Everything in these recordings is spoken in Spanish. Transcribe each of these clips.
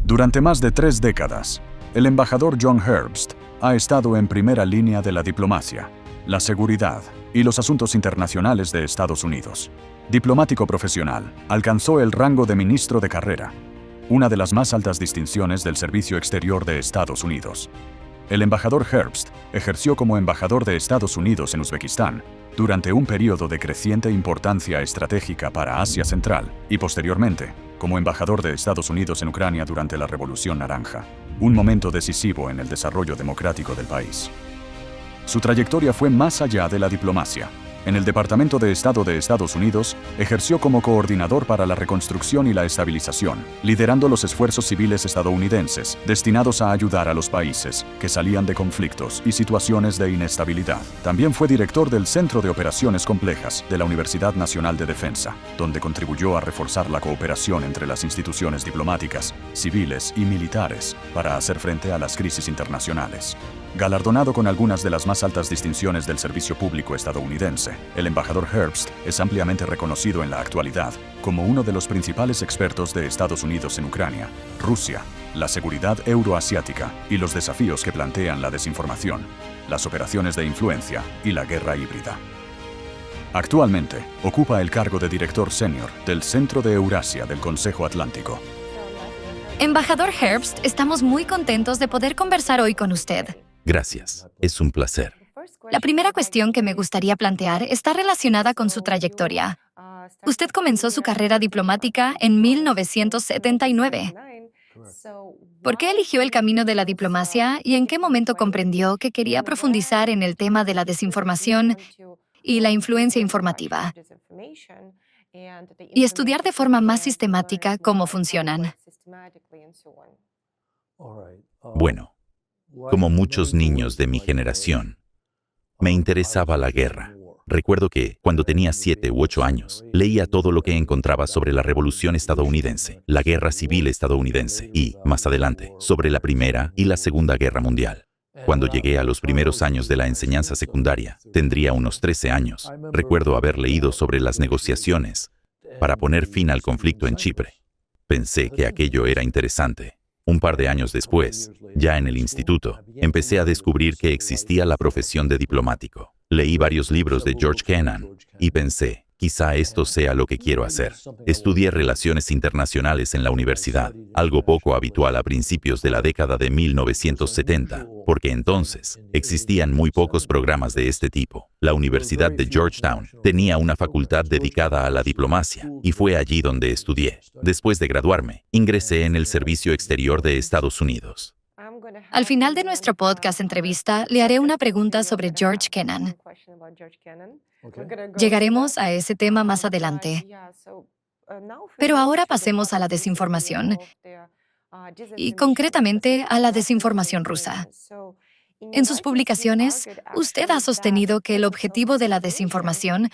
Durante más de 3 décadas, el embajador John Herbst ha estado en primera línea de la diplomacia, la seguridad y los asuntos internacionales de Estados Unidos. Diplomático profesional, alcanzó el rango de ministro de carrera, una de las más altas distinciones del Servicio Exterior de Estados Unidos. El embajador Herbst ejerció como embajador de Estados Unidos en Uzbekistán durante un periodo de creciente importancia estratégica para Asia Central y posteriormente como embajador de Estados Unidos en Ucrania durante la Revolución Naranja, un momento decisivo en el desarrollo democrático del país. Su trayectoria fue más allá de la diplomacia. En el Departamento de Estado de Estados Unidos, ejerció como coordinador para la reconstrucción y la estabilización, liderando los esfuerzos civiles estadounidenses destinados a ayudar a los países que salían de conflictos y situaciones de inestabilidad. También fue director del Centro de Operaciones Complejas de la Universidad Nacional de Defensa, donde contribuyó a reforzar la cooperación entre las instituciones diplomáticas, civiles y militares para hacer frente a las crisis internacionales. Galardonado con algunas de las más altas distinciones del servicio público estadounidense, el embajador Herbst es ampliamente reconocido en la actualidad como uno de los principales expertos de Estados Unidos en Ucrania, Rusia, la seguridad euroasiática y los desafíos que plantean la desinformación, las operaciones de influencia y la guerra híbrida. Actualmente, ocupa el cargo de director senior del Centro de Eurasia del Consejo Atlántico. Embajador Herbst, estamos muy contentos de poder conversar hoy con usted. Gracias, es un placer. La primera cuestión que me gustaría plantear está relacionada con su trayectoria. Usted comenzó su carrera diplomática en 1979. ¿Por qué eligió el camino de la diplomacia y en qué momento comprendió que quería profundizar en el tema de la desinformación y la influencia informativa y estudiar de forma más sistemática cómo funcionan? Bueno, como muchos niños de mi generación, me interesaba la guerra. Recuerdo que, cuando tenía 7 u 8 años, leía todo lo que encontraba sobre la Revolución estadounidense, la Guerra Civil estadounidense y, más adelante, sobre la Primera y la Segunda Guerra Mundial. Cuando llegué a los primeros años de la enseñanza secundaria, tendría unos 13 años, recuerdo haber leído sobre las negociaciones para poner fin al conflicto en Chipre. Pensé que aquello era interesante. Un par de años después, ya en el instituto, empecé a descubrir que existía la profesión de diplomático. Leí varios libros de George Kennan y pensé, quizá esto sea lo que quiero hacer. Estudié relaciones internacionales en la universidad, algo poco habitual a principios de la década de 1970, porque entonces existían muy pocos programas de este tipo. La Universidad de Georgetown tenía una facultad dedicada a la diplomacia y fue allí donde estudié. Después de graduarme, ingresé en el Servicio Exterior de Estados Unidos. Al final de nuestro podcast entrevista, le haré una pregunta sobre George Kennan. Llegaremos a ese tema más adelante. Pero ahora pasemos a la desinformación y concretamente a la desinformación rusa. En sus publicaciones, usted ha sostenido que el objetivo de la desinformación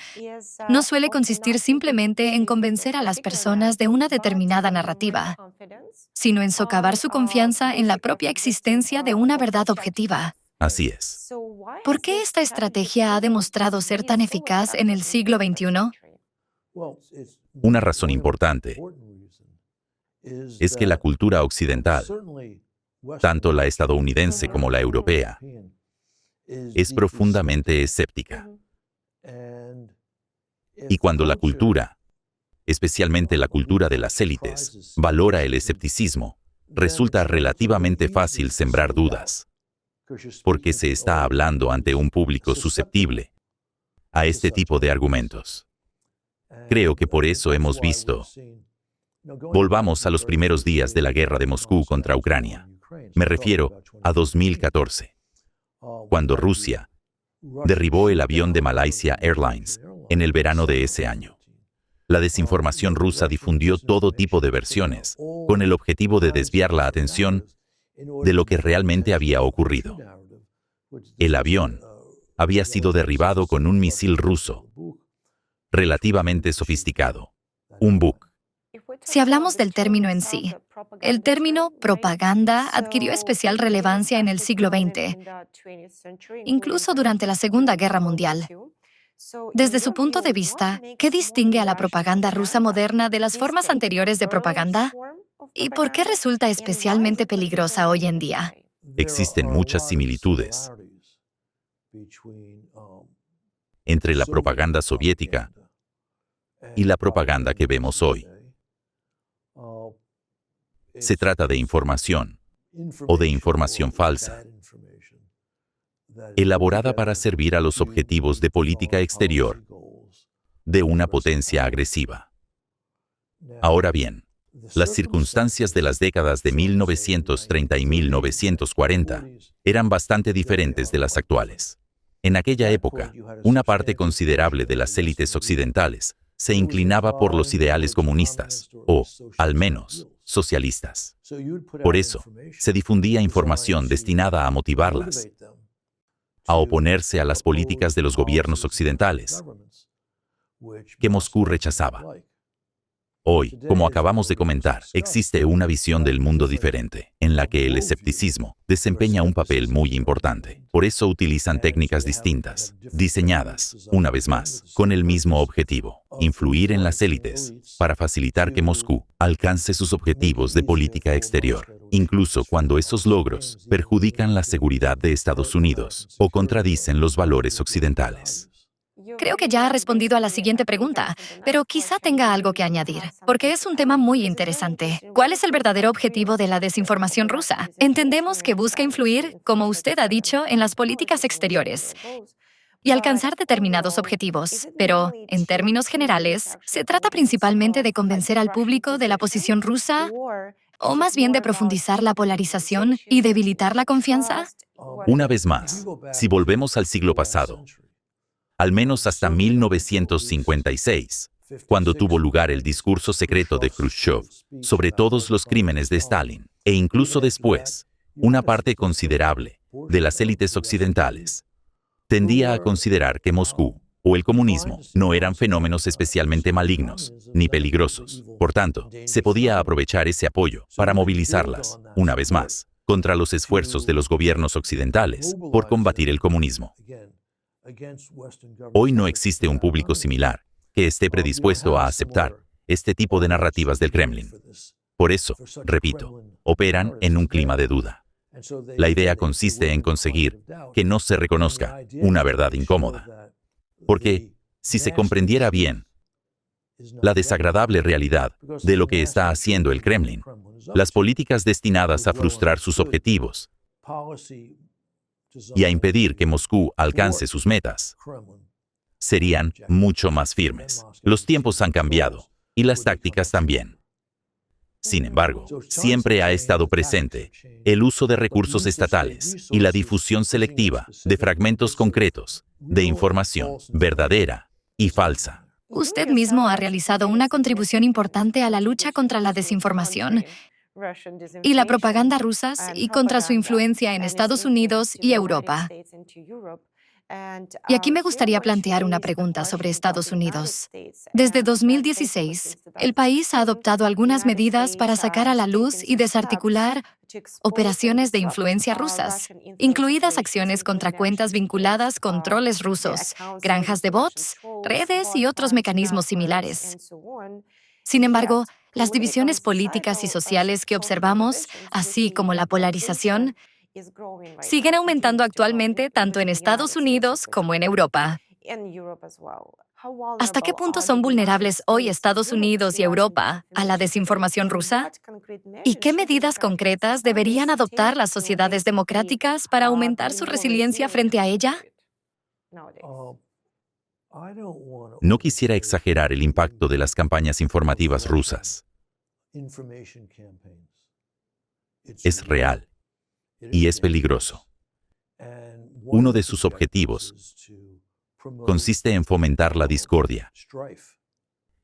no suele consistir simplemente en convencer a las personas de una determinada narrativa, sino en socavar su confianza en la propia existencia de una verdad objetiva. Así es. ¿Por qué esta estrategia ha demostrado ser tan eficaz en el siglo XXI? Una razón importante es que la cultura occidental, tanto la estadounidense como la europea, es profundamente escéptica. Y cuando la cultura, especialmente la cultura de las élites, valora el escepticismo, resulta relativamente fácil sembrar dudas, porque se está hablando ante un público susceptible a este tipo de argumentos. Creo que por eso hemos visto. Volvamos a los primeros días de la guerra de Moscú contra Ucrania. Me refiero a 2014, cuando Rusia derribó el avión de Malaysia Airlines en el verano de ese año. La desinformación rusa difundió todo tipo de versiones, con el objetivo de desviar la atención de lo que realmente había ocurrido. El avión había sido derribado con un misil ruso, relativamente sofisticado, un Buk. Si hablamos del término en sí, el término propaganda adquirió especial relevancia en el siglo XX, incluso durante la Segunda Guerra Mundial. Desde su punto de vista, ¿qué distingue a la propaganda rusa moderna de las formas anteriores de propaganda? ¿Y por qué resulta especialmente peligrosa hoy en día? Existen muchas similitudes entre la propaganda soviética y la propaganda que vemos hoy. Se trata de información o de información falsa, elaborada para servir a los objetivos de política exterior de una potencia agresiva. Ahora bien, las circunstancias de las décadas de 1930 y 1940 eran bastante diferentes de las actuales. En aquella época, una parte considerable de las élites occidentales se inclinaba por los ideales comunistas, o, al menos, socialistas. Por eso, se difundía información destinada a motivarlas a oponerse a las políticas de los gobiernos occidentales, que Moscú rechazaba. Hoy, como acabamos de comentar, existe una visión del mundo diferente, en la que el escepticismo desempeña un papel muy importante. Por eso utilizan técnicas distintas, diseñadas, una vez más, con el mismo objetivo: influir en las élites, para facilitar que Moscú alcance sus objetivos de política exterior, incluso cuando esos logros perjudican la seguridad de Estados Unidos o contradicen los valores occidentales. Creo que ya ha respondido a la siguiente pregunta, pero quizá tenga algo que añadir, porque es un tema muy interesante. ¿Cuál es el verdadero objetivo de la desinformación rusa? Entendemos que busca influir, como usted ha dicho, en las políticas exteriores y alcanzar determinados objetivos, pero, en términos generales, ¿se trata principalmente de convencer al público de la posición rusa o más bien de profundizar la polarización y debilitar la confianza? Una vez más, si volvemos al siglo pasado, al menos hasta 1956, cuando tuvo lugar el discurso secreto de Khrushchev sobre todos los crímenes de Stalin, e incluso después, una parte considerable de las élites occidentales tendía a considerar que Moscú o el comunismo no eran fenómenos especialmente malignos ni peligrosos. Por tanto, se podía aprovechar ese apoyo para movilizarlas, una vez más, contra los esfuerzos de los gobiernos occidentales por combatir el comunismo. Hoy no existe un público similar que esté predispuesto a aceptar este tipo de narrativas del Kremlin. Por eso, repito, operan en un clima de duda. La idea consiste en conseguir que no se reconozca una verdad incómoda. Porque, si se comprendiera bien la desagradable realidad de lo que está haciendo el Kremlin, las políticas destinadas a frustrar sus objetivos y a impedir que Moscú alcance sus metas serían mucho más firmes. Los tiempos han cambiado, y las tácticas también. Sin embargo, siempre ha estado presente el uso de recursos estatales y la difusión selectiva de fragmentos concretos de información verdadera y falsa. Usted mismo ha realizado una contribución importante a la lucha contra la desinformación y la propaganda rusas y contra su influencia en Estados Unidos y Europa. Y aquí me gustaría plantear una pregunta sobre Estados Unidos. Desde 2016, el país ha adoptado algunas medidas para sacar a la luz y desarticular operaciones de influencia rusas, incluidas acciones contra cuentas vinculadas con troles rusos, granjas de bots, redes y otros mecanismos similares. Sin embargo, las divisiones políticas y sociales que observamos, así como la polarización, siguen aumentando actualmente tanto en Estados Unidos como en Europa. ¿Hasta qué punto son vulnerables hoy Estados Unidos y Europa a la desinformación rusa? ¿Y qué medidas concretas deberían adoptar las sociedades democráticas para aumentar su resiliencia frente a ella? No quisiera exagerar el impacto de las campañas informativas rusas. Es real y es peligroso. Uno de sus objetivos consiste en fomentar la discordia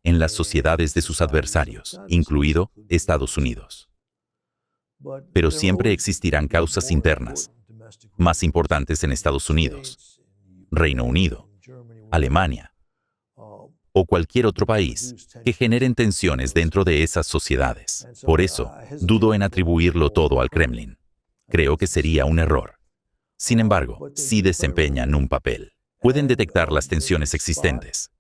en las sociedades de sus adversarios, incluido Estados Unidos. Pero siempre existirán causas internas más importantes en Estados Unidos, Reino Unido, Alemania o cualquier otro país que generen tensiones dentro de esas sociedades. Por eso, dudo en atribuirlo todo al Kremlin. Creo que sería un error. Sin embargo, sí desempeñan un papel. Pueden detectar las tensiones existentes.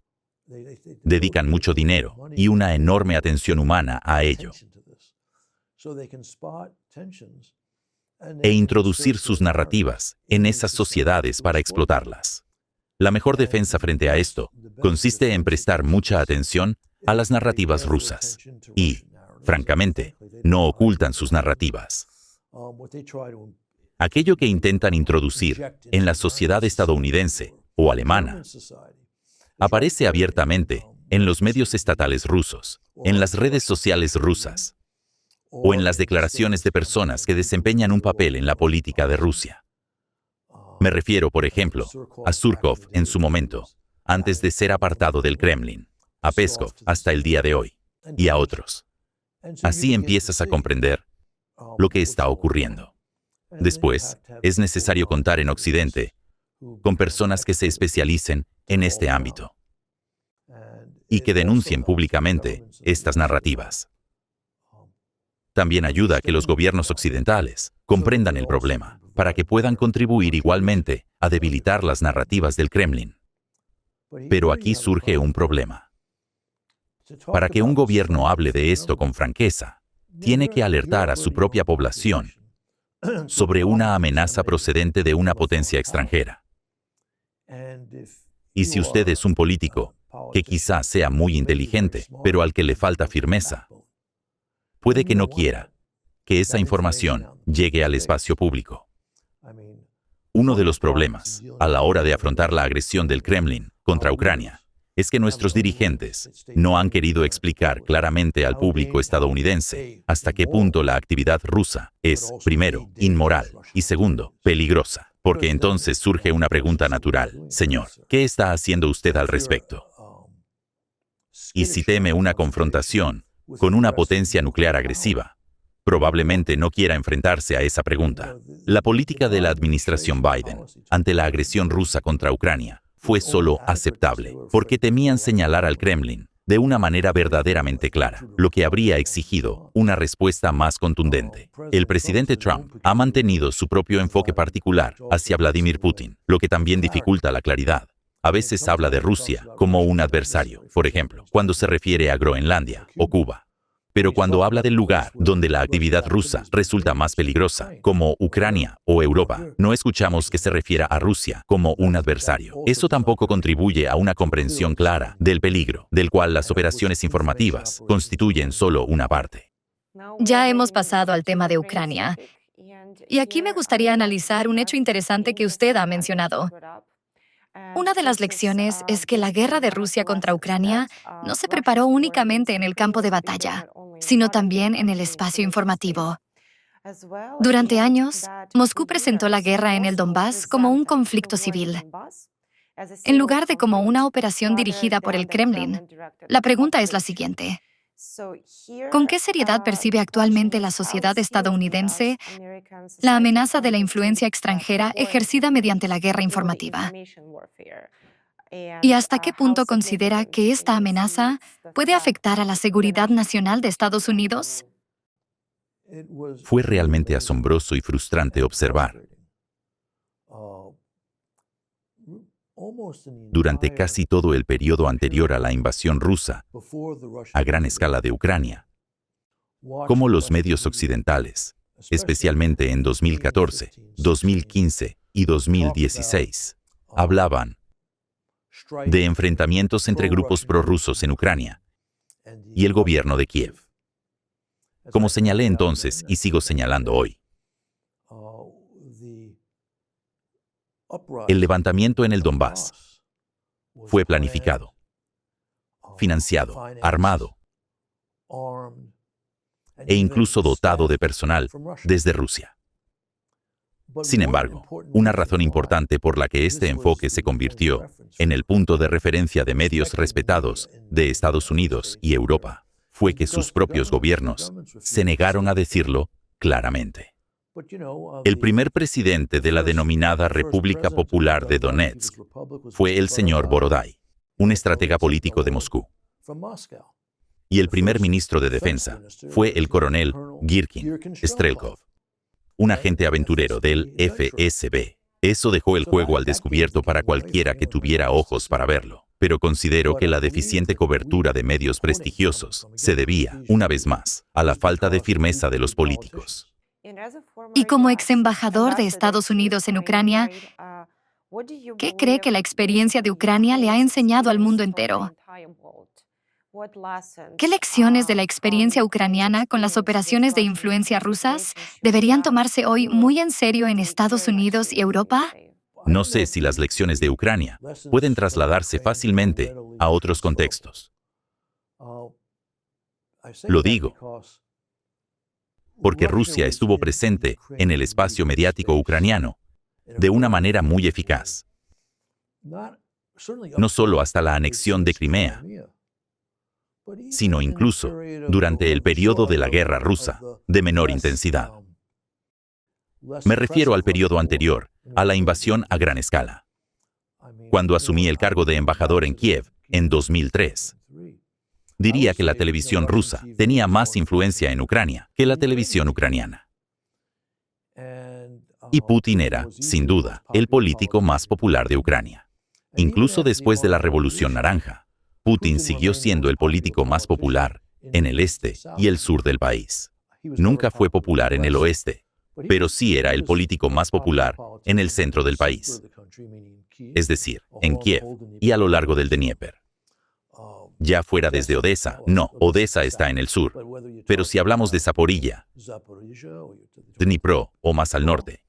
Dedican mucho dinero y una enorme atención humana a ello. e introducir sus narrativas en esas sociedades para explotarlas. La mejor defensa frente a esto consiste en prestar mucha atención a las narrativas rusas y, francamente, no ocultan sus narrativas. Aquello que intentan introducir en la sociedad estadounidense o alemana aparece abiertamente en los medios estatales rusos, en las redes sociales rusas o en las declaraciones de personas que desempeñan un papel en la política de Rusia. Me refiero, por ejemplo, a Surkov en su momento, antes de ser apartado del Kremlin, a Peskov hasta el día de hoy, y a otros. Así empiezas a comprender lo que está ocurriendo. Después, es necesario contar en Occidente con personas que se especialicen en este ámbito y que denuncien públicamente estas narrativas. También ayuda a que los gobiernos occidentales comprendan el problema, para que puedan contribuir igualmente a debilitar las narrativas del Kremlin. Pero aquí surge un problema. Para que un gobierno hable de esto con franqueza, tiene que alertar a su propia población sobre una amenaza procedente de una potencia extranjera. Y si usted es un político que quizá sea muy inteligente, pero al que le falta firmeza, puede que no quiera que esa información llegue al espacio público. Uno de los problemas a la hora de afrontar la agresión del Kremlin contra Ucrania es que nuestros dirigentes no han querido explicar claramente al público estadounidense hasta qué punto la actividad rusa es, primero, inmoral y segundo, peligrosa. Porque entonces surge una pregunta natural. Señor, ¿qué está haciendo usted al respecto? Y si teme una confrontación con una potencia nuclear agresiva, probablemente no quiera enfrentarse a esa pregunta. La política de la administración Biden ante la agresión rusa contra Ucrania fue solo aceptable porque temían señalar al Kremlin de una manera verdaderamente clara, lo que habría exigido una respuesta más contundente. El presidente Trump ha mantenido su propio enfoque particular hacia Vladimir Putin, lo que también dificulta la claridad. A veces habla de Rusia como un adversario, por ejemplo, cuando se refiere a Groenlandia o Cuba. Pero cuando habla del lugar donde la actividad rusa resulta más peligrosa, como Ucrania o Europa, no escuchamos que se refiera a Rusia como un adversario. Eso tampoco contribuye a una comprensión clara del peligro, del cual las operaciones informativas constituyen solo una parte. Ya hemos pasado al tema de Ucrania. Y aquí me gustaría analizar un hecho interesante que usted ha mencionado. Una de las lecciones es que la guerra de Rusia contra Ucrania no se preparó únicamente en el campo de batalla, sino también en el espacio informativo. Durante años, Moscú presentó la guerra en el Donbass como un conflicto civil, en lugar de como una operación dirigida por el Kremlin. La pregunta es la siguiente: ¿con qué seriedad percibe actualmente la sociedad estadounidense la amenaza de la influencia extranjera ejercida mediante la guerra informativa? ¿Y hasta qué punto considera que esta amenaza puede afectar a la seguridad nacional de Estados Unidos? Fue realmente asombroso y frustrante observar. Durante casi todo el periodo anterior a la invasión rusa, a gran escala de Ucrania, cómo los medios occidentales, especialmente en 2014, 2015 y 2016, hablaban de enfrentamientos entre grupos prorrusos en Ucrania y el gobierno de Kiev. Como señalé entonces y sigo señalando hoy, el levantamiento en el Donbass fue planificado, financiado, armado e incluso dotado de personal desde Rusia. Sin embargo, una razón importante por la que este enfoque se convirtió en el punto de referencia de medios respetados de Estados Unidos y Europa fue que sus propios gobiernos se negaron a decirlo claramente. El primer presidente de la denominada República Popular de Donetsk fue el señor Borodai, un estratega político de Moscú. Y el primer ministro de Defensa fue el coronel Girkin Strelkov, un agente aventurero del FSB. Eso dejó el juego al descubierto para cualquiera que tuviera ojos para verlo. pero considero que la deficiente cobertura de medios prestigiosos se debía, una vez más, a la falta de firmeza de los políticos. Y como ex embajador de Estados Unidos en Ucrania, ¿qué cree que la experiencia de Ucrania le ha enseñado al mundo entero? ¿Qué lecciones de la experiencia ucraniana con las operaciones de influencia rusas deberían tomarse hoy muy en serio en Estados Unidos y Europa? No sé si las lecciones de Ucrania pueden trasladarse fácilmente a otros contextos. Lo digo porque Rusia estuvo presente en el espacio mediático ucraniano de una manera muy eficaz, no solo hasta la anexión de Crimea, sino incluso durante el periodo de la guerra rusa de menor intensidad. Me refiero al periodo anterior a la invasión a gran escala. Cuando asumí el cargo de embajador en Kiev en 2003, diría que la televisión rusa tenía más influencia en Ucrania que la televisión ucraniana. Y Putin era, sin duda, el político más popular de Ucrania. Incluso después de la Revolución Naranja, Putin siguió siendo el político más popular en el este y el sur del país. Nunca fue popular en el oeste, pero sí era el político más popular en el centro del país, es decir, en Kiev y a lo largo del Dnieper. Ya fuera desde Odessa, no, Odessa está en el sur, pero si hablamos de Zaporilla, Dnipro o más al norte,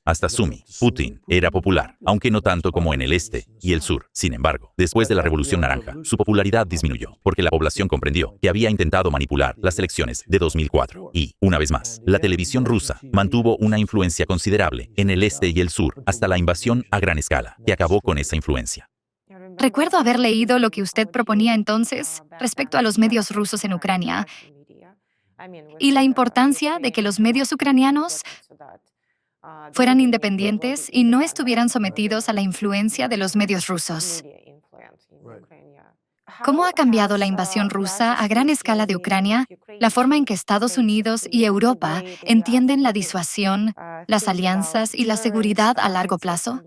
hasta Sumy, Putin era popular, aunque no tanto como en el este y el sur. Sin embargo, después de la Revolución Naranja, su popularidad disminuyó, porque la población comprendió que había intentado manipular las elecciones de 2004. Y, una vez más, la televisión rusa mantuvo una influencia considerable en el este y el sur hasta la invasión a gran escala, que acabó con esa influencia. Recuerdo haber leído lo que usted proponía entonces respecto a los medios rusos en Ucrania y la importancia de que los medios ucranianos fueran independientes y no estuvieran sometidos a la influencia de los medios rusos. ¿Cómo ha cambiado la invasión rusa a gran escala de Ucrania la forma en que Estados Unidos y Europa entienden la disuasión, las alianzas y la seguridad a largo plazo?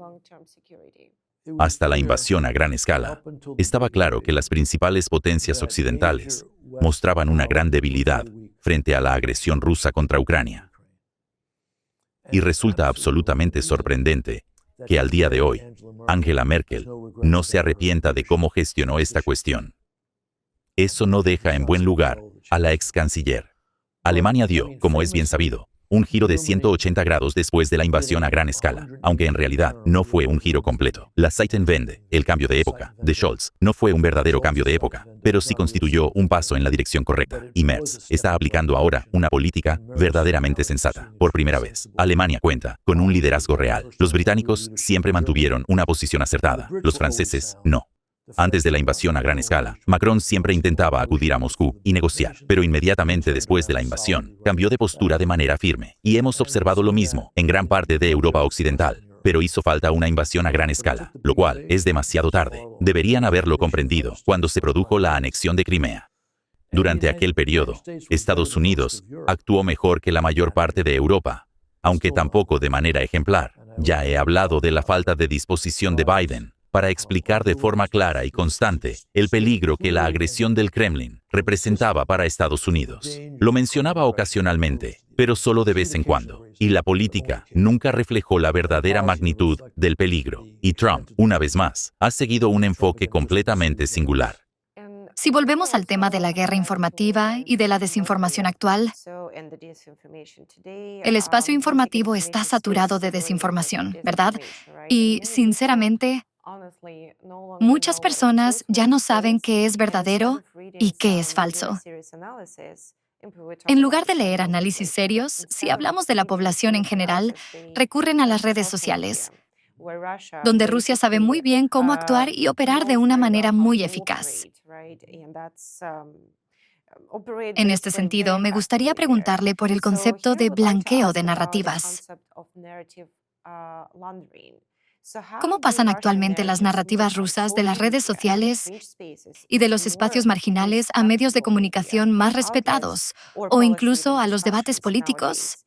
Hasta la invasión a gran escala, estaba claro que las principales potencias occidentales mostraban una gran debilidad frente a la agresión rusa contra Ucrania. Y resulta absolutamente sorprendente que al día de hoy, Angela Merkel no se arrepienta de cómo gestionó esta cuestión. Eso no deja en buen lugar a la ex canciller. Alemania dio, como es bien sabido, un giro de 180 grados después de la invasión a gran escala, aunque en realidad no fue un giro completo. La Zeitenwende, el cambio de época, de Scholz, no fue un verdadero cambio de época, pero sí constituyó un paso en la dirección correcta. Y Merz está aplicando ahora una política verdaderamente sensata. Por primera vez, Alemania cuenta con un liderazgo real. Los británicos siempre mantuvieron una posición acertada, los franceses no. Antes de la invasión a gran escala, Macron siempre intentaba acudir a Moscú y negociar, pero inmediatamente después de la invasión, cambió de postura de manera firme. Y hemos observado lo mismo en gran parte de Europa Occidental. Pero hizo falta una invasión a gran escala, lo cual es demasiado tarde. Deberían haberlo comprendido cuando se produjo la anexión de Crimea. Durante aquel periodo, Estados Unidos actuó mejor que la mayor parte de Europa, aunque tampoco de manera ejemplar. Ya he hablado de la falta de disposición de Biden para explicar de forma clara y constante el peligro que la agresión del Kremlin representaba para Estados Unidos. Lo mencionaba ocasionalmente, pero solo de vez en cuando. Y la política nunca reflejó la verdadera magnitud del peligro. Y Trump, una vez más, ha seguido un enfoque completamente singular. Si volvemos al tema de la guerra informativa y de la desinformación actual, el espacio informativo está saturado de desinformación, ¿verdad? Y, sinceramente, muchas personas ya no saben qué es verdadero y qué es falso. En lugar de leer análisis serios, si hablamos de la población en general, recurren a las redes sociales, donde Rusia sabe muy bien cómo actuar y operar de una manera muy eficaz. En este sentido, me gustaría preguntarle por el concepto de blanqueo de narrativas. ¿Cómo pasan actualmente las narrativas rusas de las redes sociales y de los espacios marginales a medios de comunicación más respetados o incluso a los debates políticos?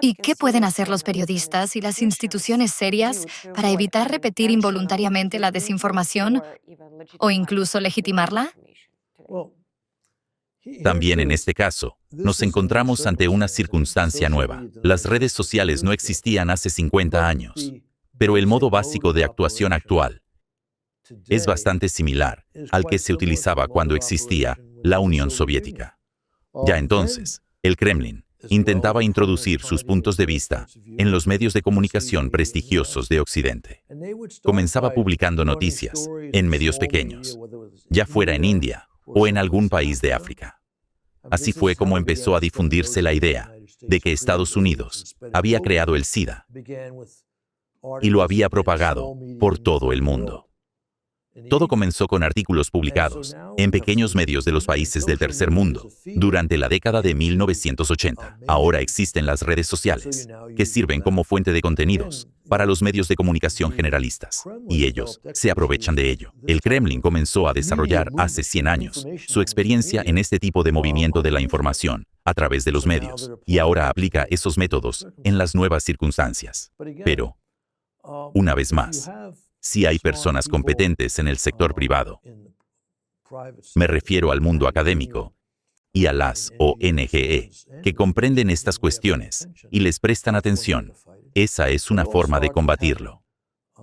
¿Y qué pueden hacer los periodistas y las instituciones serias para evitar repetir involuntariamente la desinformación o incluso legitimarla? También en este caso, nos encontramos ante una circunstancia nueva. Las redes sociales no existían hace 50 años, pero el modo básico de actuación actual es bastante similar al que se utilizaba cuando existía la Unión Soviética. Ya entonces, el Kremlin intentaba introducir sus puntos de vista en los medios de comunicación prestigiosos de Occidente. Comenzaba publicando noticias en medios pequeños, ya fuera en India o en algún país de África. Así fue como empezó a difundirse la idea de que Estados Unidos había creado el SIDA y lo había propagado por todo el mundo. Todo comenzó con artículos publicados en pequeños medios de los países del tercer mundo durante la década de 1980. Ahora existen las redes sociales, que sirven como fuente de contenidos para los medios de comunicación generalistas, y ellos se aprovechan de ello. El Kremlin comenzó a desarrollar hace 100 años su experiencia en este tipo de movimiento de la información a través de los medios, y ahora aplica esos métodos en las nuevas circunstancias. Pero, una vez más, si hay personas competentes en el sector privado, me refiero al mundo académico y a las ONG que comprenden estas cuestiones y les prestan atención, esa es una forma de combatirlo.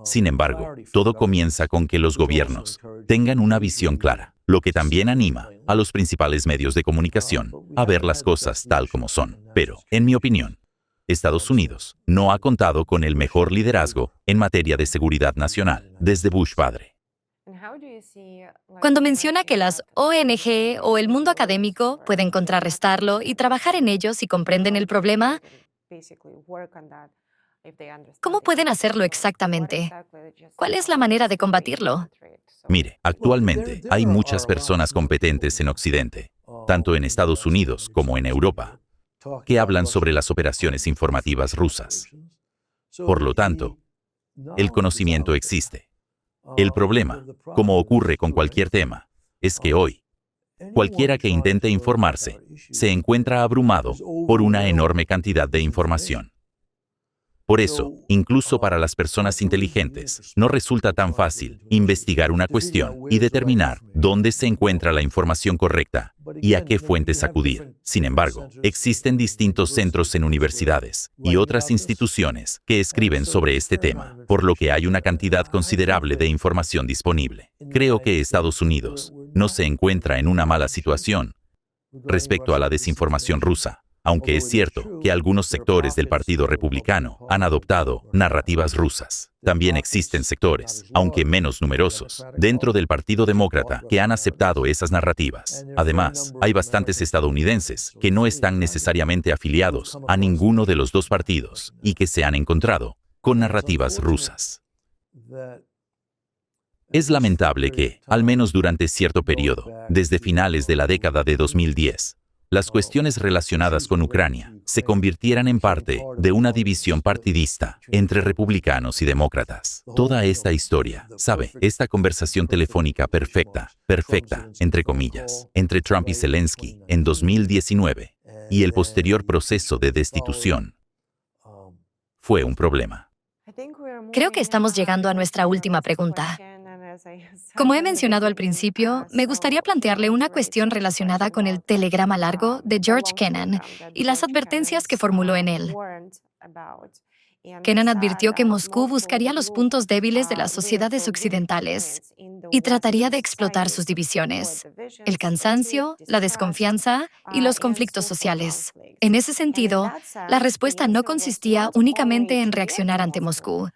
Sin embargo, todo comienza con que los gobiernos tengan una visión clara, lo que también anima a los principales medios de comunicación a ver las cosas tal como son. Pero, en mi opinión, Estados Unidos no ha contado con el mejor liderazgo en materia de seguridad nacional desde Bush padre. Cuando menciona que las ONG o el mundo académico pueden contrarrestarlo y trabajar en ello si comprenden el problema, ¿cómo pueden hacerlo exactamente? ¿Cuál es la manera de combatirlo? Mire, actualmente hay muchas personas competentes en Occidente, tanto en Estados Unidos como en Europa, que hablan sobre las operaciones informativas rusas. Por lo tanto, el conocimiento existe. El problema, como ocurre con cualquier tema, es que hoy, cualquiera que intente informarse se encuentra abrumado por una enorme cantidad de información. Por eso, incluso para las personas inteligentes, no resulta tan fácil investigar una cuestión y determinar dónde se encuentra la información correcta y a qué fuentes acudir. Sin embargo, existen distintos centros en universidades y otras instituciones que escriben sobre este tema, por lo que hay una cantidad considerable de información disponible. Creo que Estados Unidos no se encuentra en una mala situación respecto a la desinformación rusa. Aunque es cierto que algunos sectores del Partido Republicano han adoptado narrativas rusas. También existen sectores, aunque menos numerosos, dentro del Partido Demócrata que han aceptado esas narrativas. Además, hay bastantes estadounidenses que no están necesariamente afiliados a ninguno de los dos partidos y que se han encontrado con narrativas rusas. Es lamentable que, al menos durante cierto periodo, desde finales de la década de 2010, las cuestiones relacionadas con Ucrania se convirtieran en parte de una división partidista entre republicanos y demócratas. Toda esta historia, ¿sabe? Esta conversación telefónica perfecta, entre comillas, entre Trump y Zelensky en 2019 y el posterior proceso de destitución fue un problema. Creo que estamos llegando a nuestra última pregunta. Como he mencionado al principio, me gustaría plantearle una cuestión relacionada con el telegrama largo de George Kennan y las advertencias que formuló en él. Kennan advirtió que Moscú buscaría los puntos débiles de las sociedades occidentales y trataría de explotar sus divisiones, el cansancio, la desconfianza y los conflictos sociales. En ese sentido, la respuesta no consistía únicamente en reaccionar ante Moscú,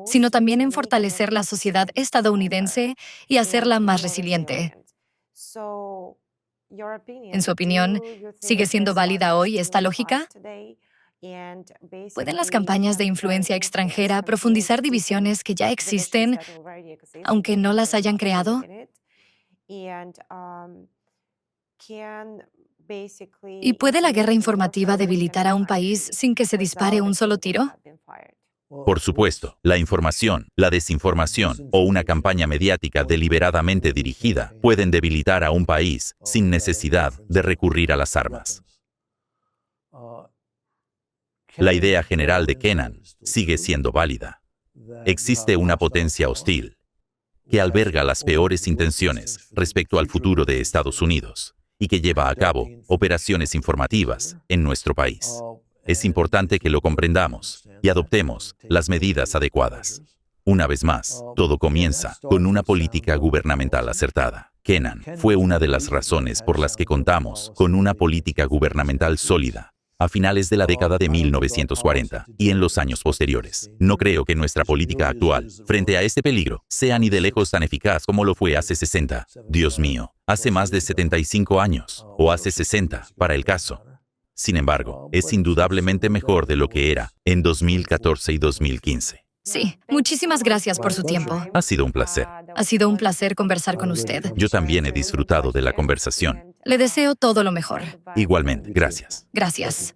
sino también en fortalecer la sociedad estadounidense y hacerla más resiliente. En su opinión, ¿sigue siendo válida hoy esta lógica? ¿Pueden las campañas de influencia extranjera profundizar divisiones que ya existen, aunque no las hayan creado? ¿Y puede la guerra informativa debilitar a un país sin que se dispare un solo tiro? Por supuesto, la información, la desinformación o una campaña mediática deliberadamente dirigida pueden debilitar a un país sin necesidad de recurrir a las armas. La idea general de Kennan sigue siendo válida. Existe una potencia hostil que alberga las peores intenciones respecto al futuro de Estados Unidos y que lleva a cabo operaciones informativas en nuestro país. Es importante que lo comprendamos y adoptemos las medidas adecuadas. Una vez más, todo comienza con una política gubernamental acertada. Kennan fue una de las razones por las que contamos con una política gubernamental sólida a finales de la década de 1940 y en los años posteriores. No creo que nuestra política actual, frente a este peligro, sea ni de lejos tan eficaz como lo fue hace 60, Dios mío, hace más de 75 años, o hace 60, para el caso. Sin embargo, es indudablemente mejor de lo que era en 2014 y 2015. Sí, muchísimas gracias por su tiempo. Ha sido un placer. Ha sido un placer conversar con usted. Yo también he disfrutado de la conversación. Le deseo todo lo mejor. Igualmente, gracias. Gracias.